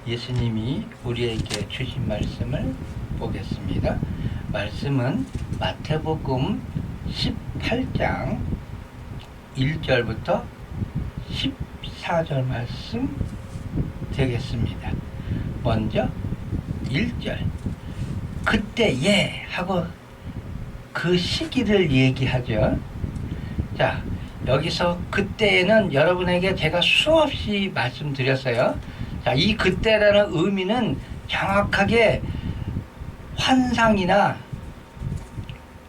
예수님이 우리에게 주신 말씀을 보겠습니다. 말씀은 마태복음 18장 1절부터 14절 말씀 되겠습니다. 먼저 1절 그때에 하고 그 시기를 얘기하죠. 자, 여기서 그때에는 여러분에게 제가 수없이 말씀드렸어요. 자, 이 그때라는 의미는 정확하게 환상이나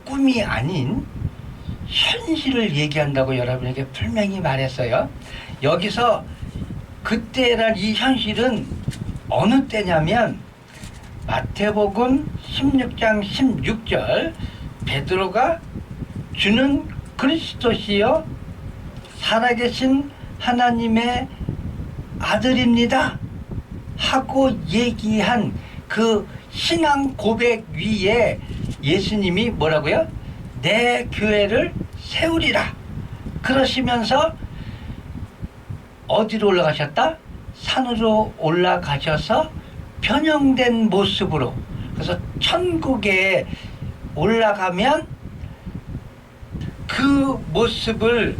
꿈이 아닌 현실을 얘기한다고 여러분에게 분명히 말했어요. 여기서 그때란 이 현실은 어느 때냐면 마태복음 16장 16절 베드로가 주는 그리스도시요 살아계신 하나님의 아들입니다 하고 얘기한 그 신앙 고백 위에 예수님이 뭐라고요? 내 교회를 세우리라 그러시면서 어디로 올라가셨다? 산으로 올라가셔서 변형된 모습으로, 그래서 천국에 올라가면 그 모습을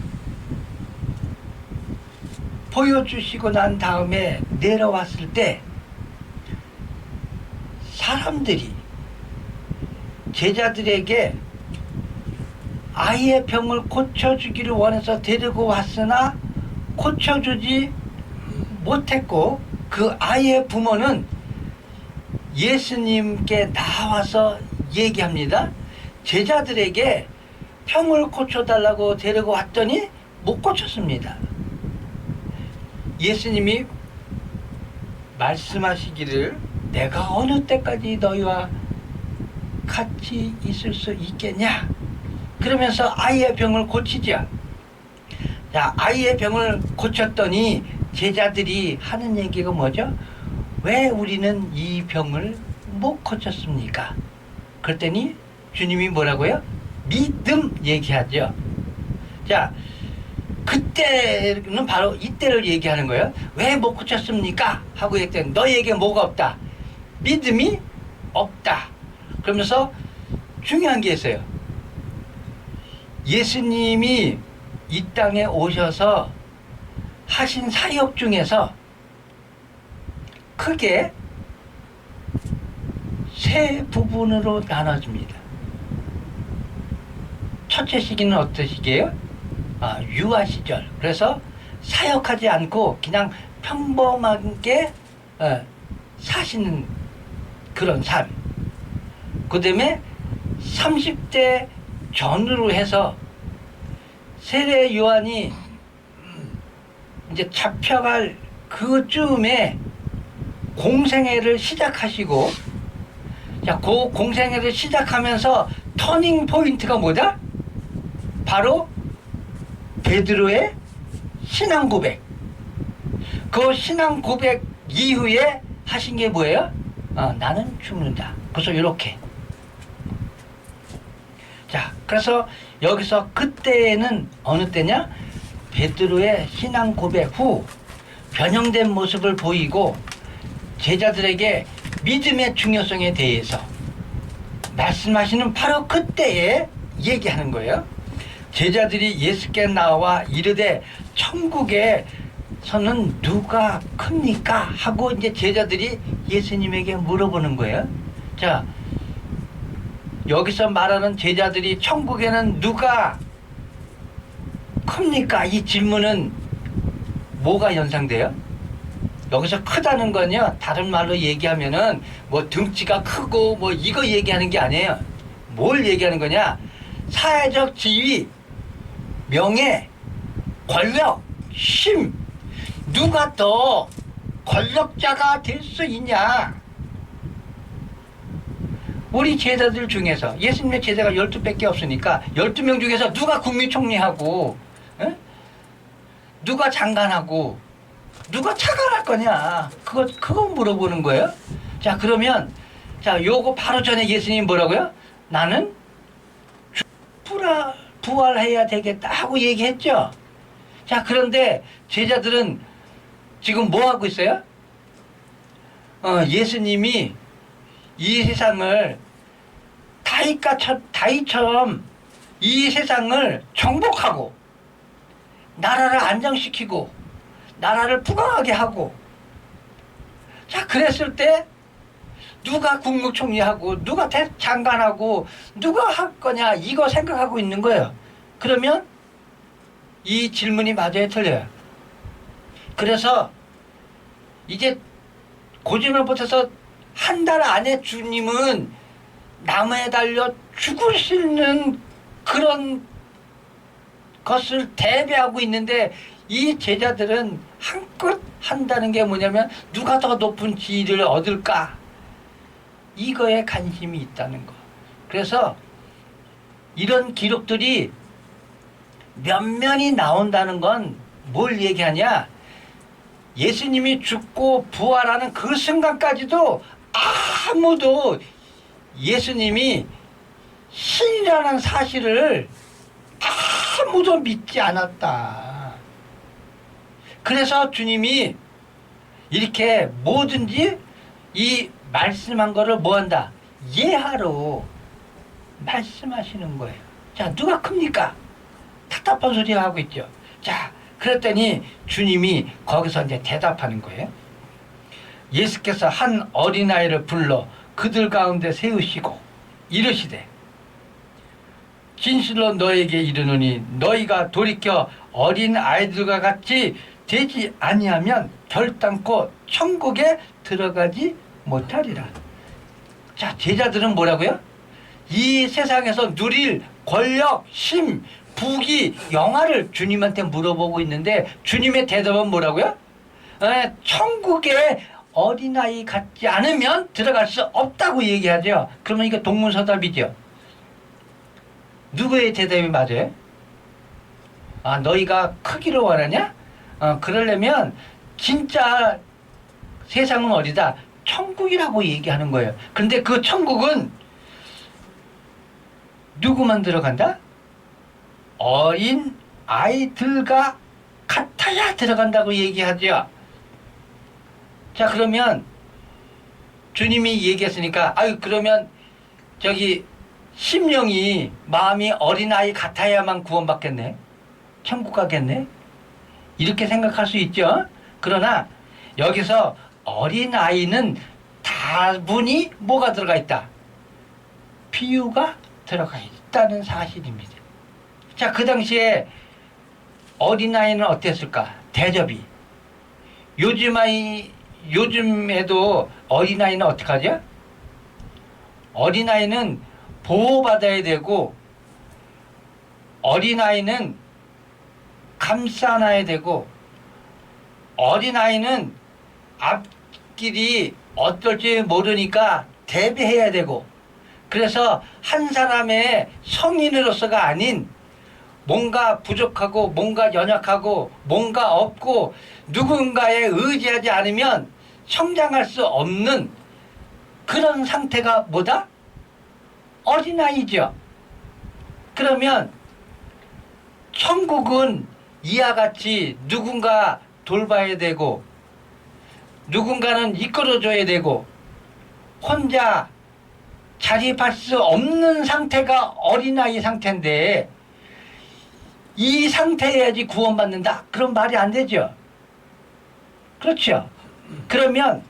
보여주시고 난 다음에 내려왔을 때 사람들이 제자들에게 아이의 병을 고쳐주기를 원해서 데리고 왔으나 고쳐주지 못했고 그 아이의 부모는 예수님께 나와서 얘기합니다. 제자들에게 병을 고쳐달라고 데리고 왔더니 못 고쳤습니다. 예수님이 말씀하시기를 내가 어느 때까지 너희와 같이 있을 수 있겠냐 그러면서 아이의 병을 고치죠. 자, 아이의 병을 고쳤더니 제자들이 하는 얘기가 뭐죠? 왜 우리는 이 병을 못 고쳤습니까? 그랬더니 주님이 뭐라고요? 믿음 얘기하죠. 자, 그때는 바로 이때를 얘기하는 거예요. 왜 못 고쳤습니까? 하고 했더니 너희에게 뭐가 없다? 믿음이 없다. 그러면서 중요한 게 있어요. 예수님이 이 땅에 오셔서 하신 사역 중에서 크게 세 부분으로 나눠집니다. 첫째 시기는 어떤 시기예요? 유아 시절. 그래서 사역하지 않고 그냥 평범하게 사시는 그런 삶. 그 다음에 30대 전후로 해서 세례 요한이 이제 잡혀갈 그쯤에 공생애를 시작하시고, 자, 그 공생애를 시작하면서 터닝 포인트가 뭐다? 바로 베드로의 신앙 고백. 그 신앙 고백 이후에 하신 게 뭐예요? 나는 죽는다. 그래서 이렇게. 자, 그래서 여기서 그때는 어느 때냐? 베드로의 신앙 고백 후 변형된 모습을 보이고 제자들에게 믿음의 중요성에 대해서 말씀하시는 바로 그때에 얘기하는 거예요. 제자들이 예수께 나와 이르되 천국에서는 누가 큽니까? 하고 이제 제자들이 예수님에게 물어보는 거예요. 자, 여기서 말하는 제자들이 천국에는 누가 큽니까? 이 질문은 뭐가 연상돼요? 여기서 크다는 건요, 다른 말로 얘기하면은 뭐 등치가 크고 뭐 이거 얘기하는 게 아니에요. 뭘 얘기하는 거냐? 사회적 지위, 명예, 권력, 힘, 누가 더 권력자가 될 수 있냐? 우리 제자들 중에서 예수님의 제자가 12밖에 없으니까 12명 중에서 누가 국무총리하고 누가 장관하고 누가 차관할 거냐? 그거 물어보는 거예요. 자, 그러면 자, 요거 바로 전에 예수님이 뭐라고요? 나는 부활해야 되겠다 하고 얘기했죠. 자, 그런데 제자들은 지금 뭐 하고 있어요? 예수님이 이 세상을 다윗처럼 이 세상을 정복하고 나라를 안정시키고 나라를 부강하게 하고, 자 그랬을 때 누가 국무총리하고 누가 장관하고 누가 할 거냐 이거 생각하고 있는 거예요. 그러면 이 질문이 맞아요, 틀려요? 그래서 이제 고집을부터서 한 달 안에 주님은 나무에 달려 죽으시는 그런 것을 대비하고 있는데, 이 제자들은 한껏 한다는 게 뭐냐면 누가 더 높은 지위를 얻을까, 이거에 관심이 있다는 거. 그래서 이런 기록들이 면면이 나온다는 건 뭘 얘기하냐, 예수님이 죽고 부활하는 그 순간까지도 아무도 예수님이 신이라는 사실을 아무도 믿지 않았다. 그래서 주님이 이렇게 뭐든지 이 말씀한 거를 뭐한다? 예하로 말씀하시는 거예요. 자, 누가 큽니까? 답답한 소리 하고 있죠. 자, 그랬더니 주님이 거기서 이제 대답하는 거예요. 예수께서 한 어린아이를 불러 그들 가운데 세우시고 이르시되, 진실로 너에게 이르노니 너희가 돌이켜 어린 아이들과 같이 되지 아니하면 결단코 천국에 들어가지 못하리라. 자, 제자들은 뭐라고요? 이 세상에서 누릴 권력, 힘, 부귀, 영화를 주님한테 물어보고 있는데 주님의 대답은 뭐라고요? 천국에 어린아이 같지 않으면 들어갈 수 없다고 얘기하죠. 그러면 이거 동문서답이죠. 누구의 대답이 맞아요? 너희가 크기를 원하냐? 그러려면 진짜 세상은 어디다? 천국이라고 얘기하는 거예요. 그런데 그 천국은 누구만 들어간다? 어린 아이들과 같아야 들어간다고 얘기하죠. 자, 그러면 주님이 얘기했으니까, 그러면 저기 심령이, 마음이 어린아이 같아야만 구원받겠네, 천국 가겠네, 이렇게 생각할 수 있죠. 그러나 여기서 어린아이는 다분히 뭐가 들어가 있다? 비유가 들어가 있다는 사실입니다. 자, 그 당시에 어린아이는 어땠을까? 대접이. 요즘에도 어린아이는 어떻게 하죠? 어린아이는 보호받아야 되고, 어린아이는 감싸 안아야 되고, 어린아이는 앞길이 어떨지 모르니까 대비해야 되고, 그래서 한 사람의 성인으로서가 아닌 뭔가 부족하고 뭔가 연약하고 뭔가 없고 누군가에 의지하지 않으면 성장할 수 없는 그런 상태가 뭐다? 어린아이죠. 그러면 천국은 이와 같이 누군가 돌봐야 되고 누군가는 이끌어줘야 되고 혼자 자립할 수 없는 상태가 어린아이 상태인데, 이 상태여야지 구원받는다? 그런 말이 안 되죠. 그렇죠. 그러면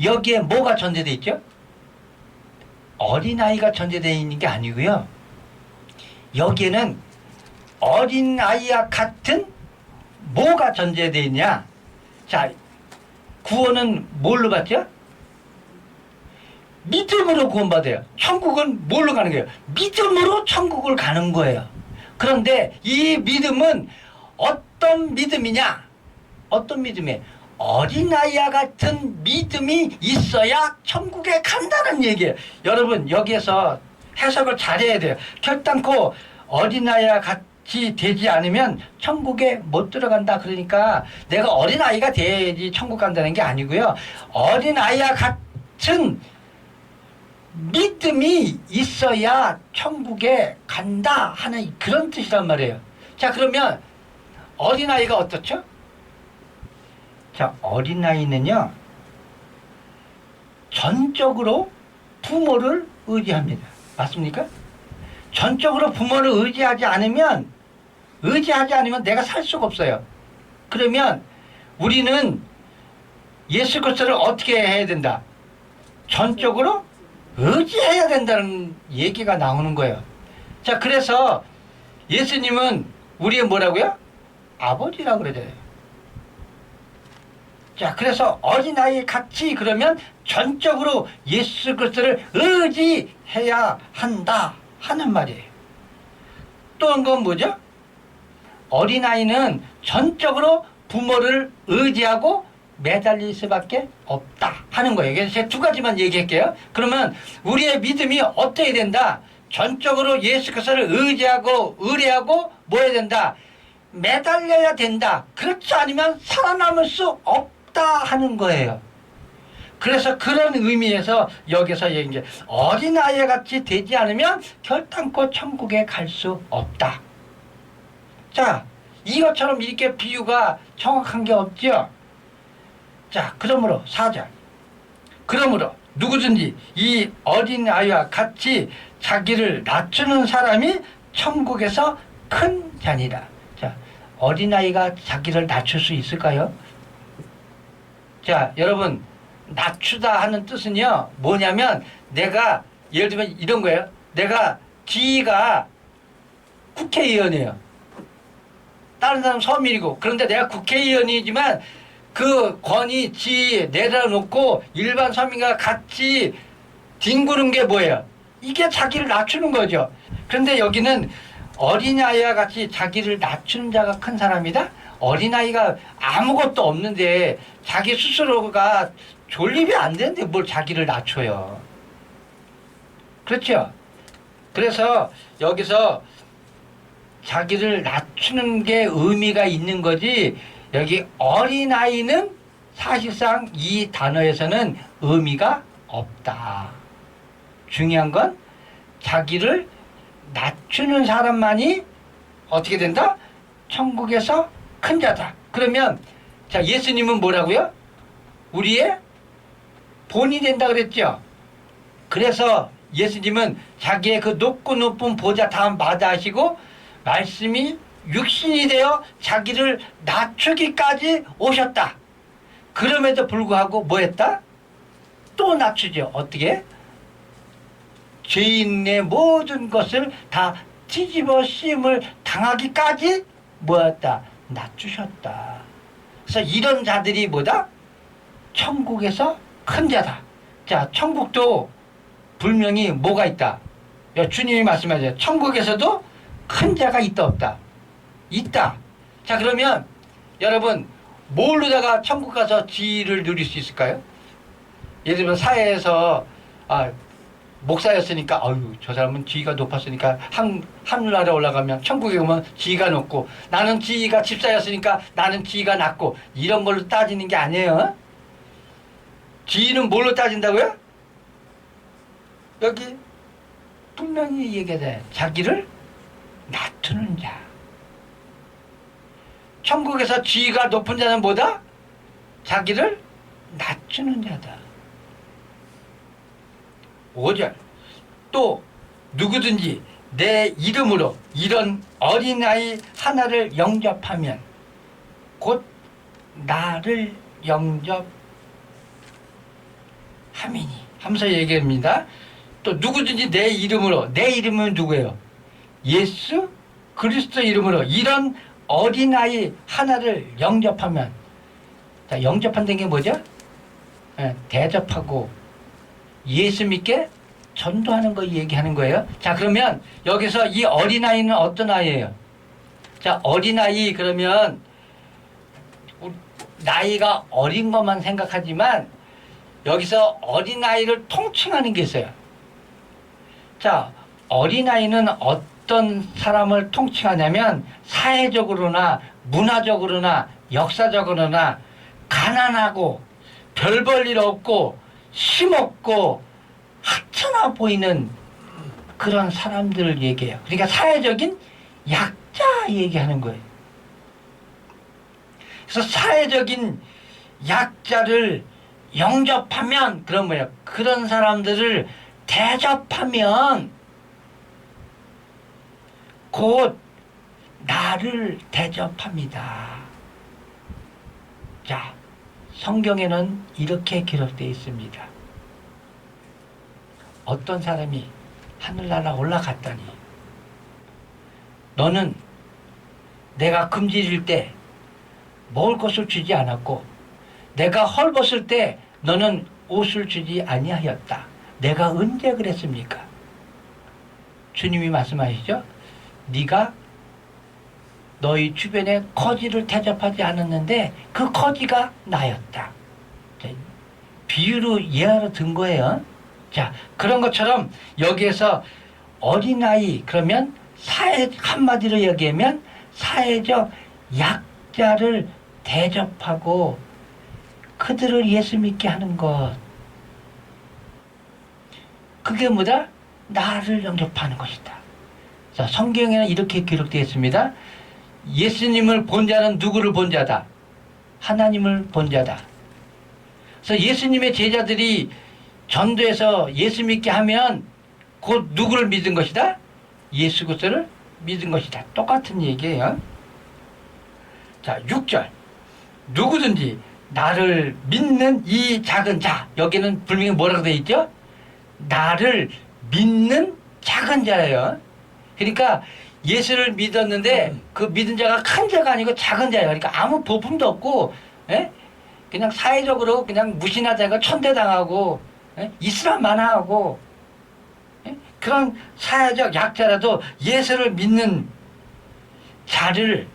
여기에 뭐가 전제되어 있죠? 어린아이가 전제되어 있는 게 아니고요. 여기에는 어린아이와 같은 뭐가 전제되어 있냐? 자, 구원은 뭘로 받죠? 믿음으로 구원받아요. 천국은 뭘로 가는 거예요? 믿음으로 천국을 가는 거예요. 그런데 이 믿음은 어떤 믿음이냐? 어떤 믿음이에요? 어린아이와 같은 믿음이 있어야 천국에 간다는 얘기예요. 여러분, 여기에서 해석을 잘해야 돼요. 결단코 어린아이와 같이 되지 않으면 천국에 못 들어간다. 그러니까 내가 어린아이가 돼야지 천국 간다는 게 아니고요. 어린아이와 같은 믿음이 있어야 천국에 간다 하는 그런 뜻이란 말이에요. 자, 그러면 어린아이가 어떻죠? 자, 어린아이는요, 전적으로 부모를 의지합니다. 맞습니까? 전적으로 부모를 의지하지 않으면 내가 살 수가 없어요. 그러면 우리는 예수 그리스도를 어떻게 해야 된다? 전적으로 의지해야 된다는 얘기가 나오는 거예요. 자, 그래서 예수님은 우리의 뭐라고요? 아버지라고 그러잖아요. 자, 그래서 어린아이 같이 그러면 전적으로 예수 그리스도를 의지해야 한다 하는 말이에요. 또 한 건 뭐죠? 어린아이는 전적으로 부모를 의지하고 매달릴 수밖에 없다 하는 거예요. 그래서 제가 두 가지만 얘기할게요. 그러면 우리의 믿음이 어떻게 된다? 전적으로 예수 그리스도를 의뢰하고 뭐 해야 된다? 매달려야 된다. 그렇지 않으면 살아남을 수 없다 하는 거예요. 그래서 그런 의미에서 여기서 이제 어린아이 같이 되지 않으면 결단코 천국에 갈 수 없다. 자, 이것처럼 이렇게 비유가 정확한 게 없죠. 자, 그러므로 4절. 그러므로 누구든지 이 어린아이와 같이 자기를 낮추는 사람이 천국에서 큰 자니라. 자, 어린아이가 자기를 낮출 수 있을까요? 자, 여러분, 낮추다 하는 뜻은요, 뭐냐면 내가 예를 들면 이런 거예요. 내가 지위가 국회의원이에요. 다른 사람 서민이고. 그런데 내가 국회의원이지만 그 권위, 지위 내려놓고 일반 서민과 같이 뒹구는 게 뭐예요? 이게 자기를 낮추는 거죠. 그런데 여기는 어린아이와 같이 자기를 낮추는 자가 큰 사람이다? 어린아이가 아무것도 없는데 자기 스스로가 존립이 안 되는데 뭘 자기를 낮춰요. 그렇죠? 그래서 여기서 자기를 낮추는 게 의미가 있는 거지, 여기 어린아이는 사실상 이 단어에서는 의미가 없다. 중요한 건 자기를 낮추는 사람만이 어떻게 된다? 천국에서 큰 자다. 그러면 자, 예수님은 뭐라고요? 우리의 본이 된다 그랬죠. 그래서 예수님은 자기의 그 높은 보좌 다 마다하시고 말씀이 육신이 되어 자기를 낮추기까지 오셨다. 그럼에도 불구하고 뭐 했다? 또 낮추죠. 어떻게? 죄인의 모든 것을 다 뒤집어 씌움을 당하기까지 뭐였다? 낮추셨다. 그래서 이런 자들이 뭐다? 천국에서 큰 자다. 자, 천국도 분명히 뭐가 있다? 주님이 말씀하세요. 천국에서도 큰 자가 있다 없다? 있다. 자, 그러면 여러분 뭘로다가 천국 가서 지위를 누릴 수 있을까요? 예를 들면 사회에서 목사였으니까 저 사람은 지위가 높았으니까 하늘나라에 올라가면 천국에 오면 지위가 높고, 나는 지위가 집사였으니까 나는 지위가 낮고, 이런 걸로 따지는 게 아니에요. 지위는 뭘로 따진다고요? 여기 분명히 얘기해. 자기를 낮추는 자. 천국에서 지위가 높은 자는 뭐다? 자기를 낮추는 자다. 5절. 또 누구든지 내 이름으로 이런 어린아이 하나를 영접하면 곧 나를 영접함이니 하면서 얘기합니다. 또 누구든지 내 이름으로, 내 이름은 누구예요? 예수 그리스도 이름으로 이런 어린아이 하나를 영접하면, 자, 영접한다는 게 뭐죠? 대접하고 예수 믿게 전도하는 거 얘기하는 거예요. 자, 그러면 여기서 이 어린아이는 어떤 아이예요? 자, 어린아이 그러면 나이가 어린 것만 생각하지만 여기서 어린아이를 통칭하는 게 있어요. 자, 어린아이는 어떤 사람을 통칭하냐면 사회적으로나 문화적으로나 역사적으로나 가난하고 별 볼 일 없고 힘없고 하찮아 보이는 그런 사람들을 얘기해요. 그러니까 사회적인 약자 얘기하는 거예요. 그래서 사회적인 약자를 영접하면 그런 뭐예요? 그런 사람들을 대접하면 곧 나를 대접합니다. 자, 성경에는 이렇게 기록되어 있습니다. 어떤 사람이 하늘나라 올라갔더니 너는 내가 금지일 때 먹을 것을 주지 않았고 내가 헐벗을 때 너는 옷을 주지 아니하였다. 내가 언제 그랬습니까? 주님이 말씀하시죠. 네가 너희 주변에 거지를 대접하지 않았는데 그 거지가 나였다. 비유로 예하러 든 거예요. 자, 그런 것처럼 여기에서 어린아이 그러면 한마디로 얘기하면 사회적 약자를 대접하고 그들을 예수 믿게 하는 것. 그게 뭐다? 나를 영접하는 것이다. 자, 성경에는 이렇게 기록되어 있습니다. 예수님을 본 자는 누구를 본 자다? 하나님을 본 자다. 그래서 예수님의 제자들이 전도해서 예수 믿게 하면 곧 누구를 믿은 것이다? 예수 그리스도를 믿은 것이다. 똑같은 얘기예요. 자, 6절. 누구든지 나를 믿는 이 작은 자. 여기는 분명히 뭐라고 되어 있죠? 나를 믿는 작은 자예요. 그러니까 예수를 믿었는데 그 믿은 자가 큰 자가 아니고 작은 자예요. 그러니까 아무 보품도 없고 그냥 사회적으로 그냥 무신하다가 천대당하고 이슬람만 하고 그런 사회적 약자라도 예수를 믿는 자를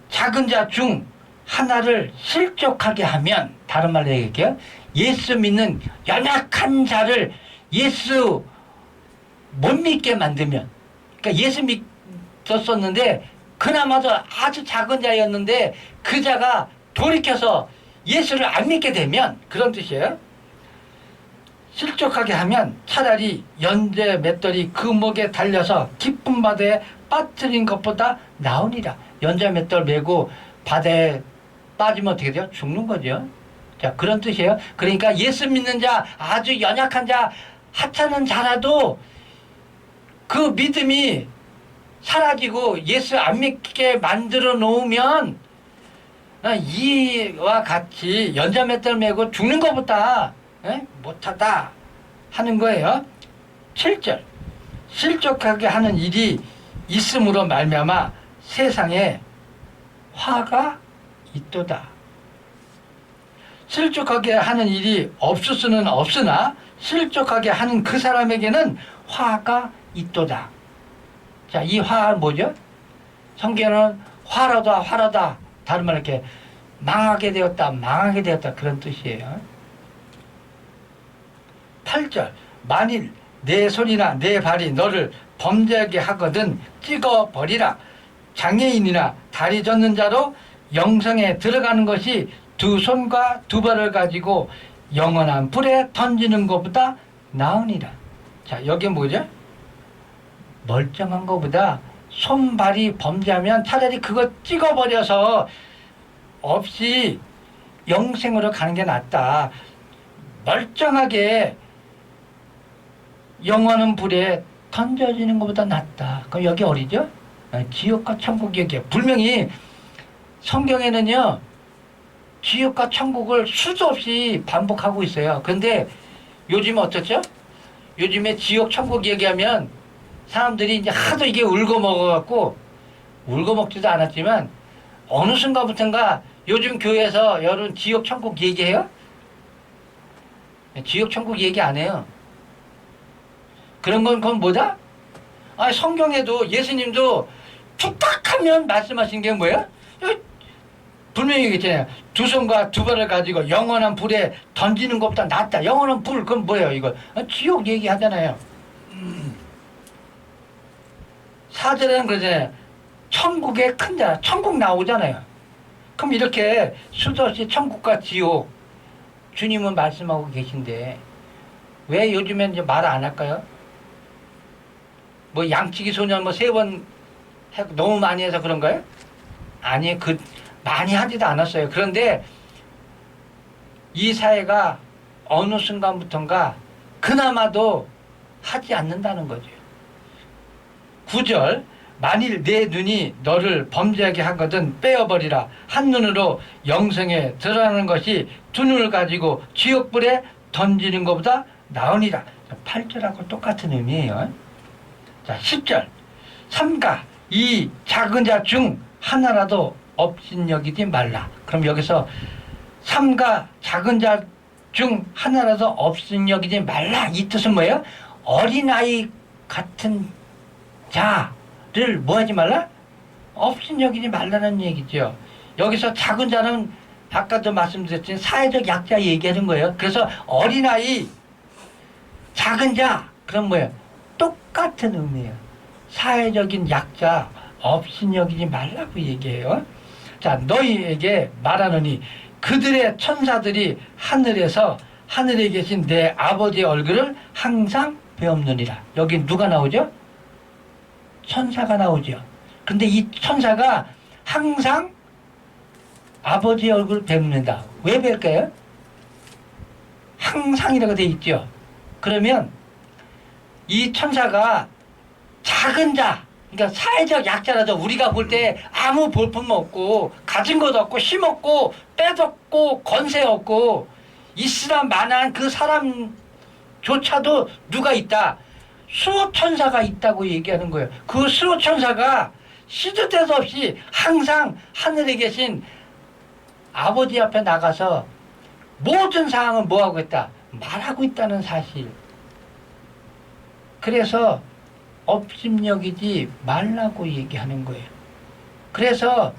작은 자 중 하나를 실족하게 하면 다른 말로 얘기할게요. 예수 믿는 연약한 자를 예수 못 믿게 만들면 그러니까 예수 믿었었는데 그나마도 아주 작은 자였는데 그 자가 돌이켜서 예수를 안 믿게 되면 그런 뜻이에요. 실족하게 하면 차라리 연재 맷돌이 그 목에 달려서 깊은 바다에 빠뜨린 것보다 나으니라. 연재 맷돌 메고 바다에 빠지면 어떻게 돼요? 죽는 거죠. 자, 그런 뜻이에요. 그러니까 예수 믿는 자, 아주 연약한 자, 하찮은 자라도 그 믿음이 사라지고 예수 안 믿게 만들어 놓으면 이와 같이 연자 맷돌 메고 죽는 것보다 못하다 하는 거예요. 7절. 실족하게 하는 일이 있음으로 말미암아 세상에 화가 있도다. 실족하게 하는 일이 없을 수는 없으나 실족하게 하는 그 사람에게는 화가 있도다. 자, 이 화는 뭐죠? 성경은 화로다 화로다. 다른 말로 이렇게 망하게 되었다 그런 뜻이에요. 8절. 만일 내 손이나 내 발이 너를 범죄하게 하거든 찍어버리라. 장애인이나 다리 젖는 자로 영성에 들어가는 것이 두 손과 두 발을 가지고 영원한 불에 던지는 것보다 나으니라. 자, 여기 뭐죠? 멀쩡한 것보다 손발이 범죄하면 차라리 그거 찍어버려서 없이 영생으로 가는 게 낫다. 멀쩡하게 영원한 불에 던져지는 것보다 낫다. 그럼 여기 어디죠? 지옥과 천국 얘기예요. 분명히 성경에는요, 지옥과 천국을 수도 없이 반복하고 있어요. 그런데 요즘에 어떻죠? 요즘에 지옥, 천국 얘기하면 사람들이 이제 하도 이게 울고 먹어갖고, 울고 먹지도 않았지만, 어느 순간부터인가 요즘 교회에서 여러분 지옥, 천국 얘기해요? 지옥, 천국 얘기 안 해요. 그런 건 그건 뭐다? 아, 성경에도 예수님도 툭탁하면 말씀하신 게 뭐예요? 분명히 얘기했잖아요. 두 손과 두 발을 가지고 영원한 불에 던지는 것보다 낫다. 영원한 불, 그건 뭐예요, 이거? 지옥 얘기하잖아요. 4절에는 그러잖아요. 천국의 큰 자, 천국 나오잖아요. 그럼 이렇게 수도 없이 천국과 지옥, 주님은 말씀하고 계신데, 왜 요즘엔 이제 말 안 할까요? 뭐 양치기 소년 뭐 3번 너무 많이 해서 그런가요? 아니, 많이 하지도 않았어요. 그런데 이 사회가 어느 순간부턴가 그나마도 하지 않는다는 거죠. 9절 만일 내 눈이 너를 범죄하게 하거든 빼어버리라. 한눈으로 영생에 들어가는 것이 두 눈을 가지고 지옥불에 던지는 것보다 나으니라. 8절하고 똑같은 의미예요. 자, 10절 삼가 이 작은 자 중 하나라도 업신여기지 말라. 그럼 여기서 삼가 작은 자 중 하나라도 업신여기지 말라. 이 뜻은 뭐예요? 어린아이 같은 자를 뭐 하지 말라? 업신여기지 말라는 얘기죠. 여기서 작은 자는 아까도 말씀드렸지만 사회적 약자 얘기하는 거예요. 그래서 어린아이, 작은 자, 그럼 뭐예요? 똑같은 의미예요. 사회적인 약자, 업신여기지 말라고 얘기해요. 자, 너희에게 말하노니 그들의 천사들이 하늘에서 하늘에 계신 내 아버지의 얼굴을 항상 배움느니라. 여기 누가 나오죠? 천사가 나오죠. 근데 이 천사가 항상 아버지의 얼굴을 뵙는다. 왜 뵐까요? 항상이라고 돼 있죠. 그러면 이 천사가 작은 자, 그러니까 사회적 약자라도 우리가 볼 때 아무 볼품 없고 가진 것 없고 힘 없고 빼먹고 권세 없고 있으나 마나한 그 사람조차도 누가 있다? 수호천사가 있다고 얘기하는 거예요. 그 수호천사가 시도 때도 없이 항상 하늘에 계신 아버지 앞에 나가서 모든 상황을 뭐하고 있다? 말하고 있다는 사실. 그래서 업심여기지 말라고 얘기하는 거예요. 그래서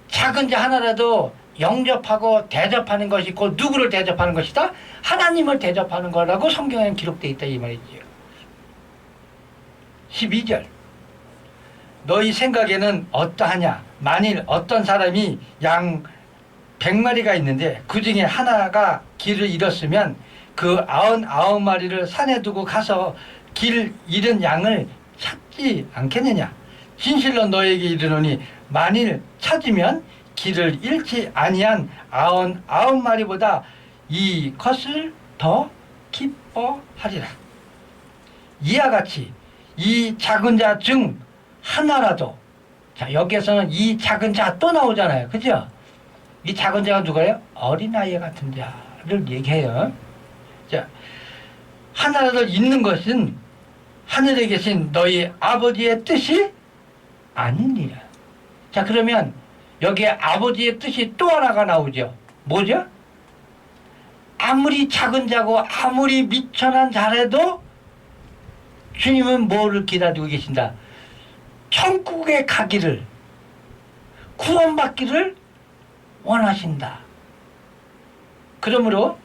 작은 자 하나라도 영접하고 대접하는 것이 곧 누구를 대접하는 것이다? 하나님을 대접하는 거라고 성경에는 기록되어 있다 이 말이지요. 12절 너희 생각에는 어떠하냐? 만일 어떤 사람이 양 100마리가 있는데 그 중에 하나가 길을 잃었으면 그 99마리를 산에 두고 가서 길 잃은 양을 찾지 않겠느냐? 진실로 너에게 이르노니 만일 찾으면 길을 잃지 아니한 99마리보다 이 것을 더 기뻐하리라. 이와 같이 이 작은 자 중 하나라도, 자 여기에서는 이 작은 자 또 나오잖아요. 그죠? 이 작은 자가 누가요? 어린아이 같은 자를 얘기해요. 자, 하나라도 있는 것은 하늘에 계신 너희 아버지의 뜻이 아니니라. 자, 그러면 여기에 아버지의 뜻이 또 하나가 나오죠. 뭐죠? 아무리 작은 자고 아무리 미천한 자라도 주님은 뭐를 기다리고 계신다? 천국에 가기를, 구원받기를 원하신다. 그러므로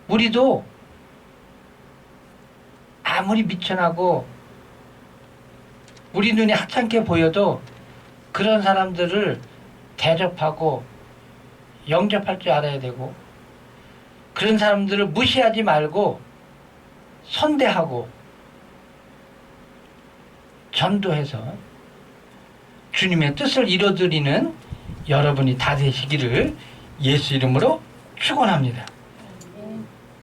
우리도 아무리 미천하고 우리 눈에 하찮게 보여도 그런 사람들을 대접하고 영접할 줄 알아야 되고, 그런 사람들을 무시하지 말고 선대하고 전도해서 주님의 뜻을 이뤄드리는 여러분이 다 되시기를 예수 이름으로 축원합니다.